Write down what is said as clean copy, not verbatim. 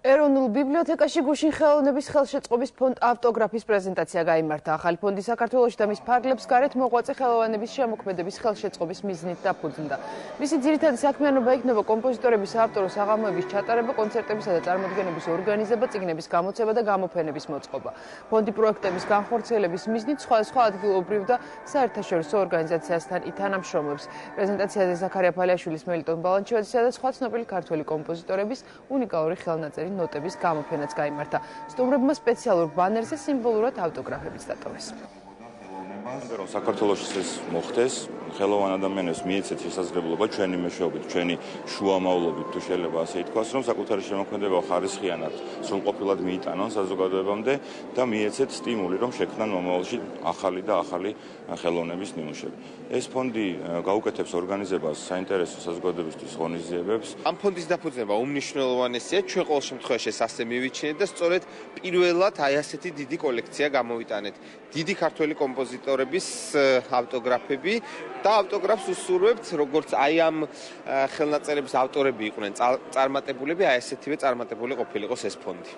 ეროვნულ ბიბლიოთეკაში გუშინ ხელოვნების ხელშეწყობის ფონდ ავტოგრაფის პრეზენტაცია გაიმართა. ახალი ფონდი საქართველოში და მის ფარგლებს გარეთ მოღვაწე ხელოვნების შემოქმედების ხელშეწყობის მიზნით დაფუძნდა. მისი ძირითადი საქმიანობა იქნება კომპოზიტორების საავტორო საღამოების ჩატარება, კონცერტებისა და წარმოდგენების ორგანიზება, წიგნების გამოცემა და გამოფენების მოწყობა. ფონდი პროექტების განხორციელების მიზნით სხვადასხვა ადგილობრივ და საერთაშორისო ორგანიზაციასთან ითანამშრომლებს. პრეზენტაციაზე ზაქარია ფალიაშვილის, მელიტონ ბალანჩივაძისა და სხვა ცნობილი ქართველი კომპოზიტორების უნიკალური ხელნაწერი ნოტების გამოფენაც გაიმართა. სტუმრებმა სპეციალურ ბანერზე სიმბოლურად ავტოგრაფებიც დატოვეს. საქართველოში ეს მოხდეს, ხელოვან ადამიანებს მიეცეთ შესაძლებლობა ჩვენი მეშვეობით, ჩვენი შუამავლობით თუ შეიძლება ასე ითქვას, რომ საკუთარი შემოქმედება ხარისხიანად სრულყოფილად მიიტანონ საზოგადოებამდე და მიეცეთ სტიმული, რომ შექმნან მომავალში ახალი და ახალი ხელოვნების ნიმუშები. ეს ფონდი გაუკეთებს ორგანიზებას საინტერესო საზოგადოებისთვის ღონისძიებებს. ამ ფონდის დაფუძნება უმნიშვნელოვანესია, ჩვენ ყოველ შემთხვევაში ეს ასე მივიჩინეთ და სწორედ პირველად აი ასეთი დიდი კოლექცია გამოვიტანეთ. დიდი ქართველი კომპოზიტორების ავტოგრაფები და ავტოგრაფს უსურვებთ, როგორც აი ამ ხელნაწერების ავტორები იყვნენ წარმატებულები, აი ასეთივე წარმატებული ყოფილიყოს ეს ფონდი.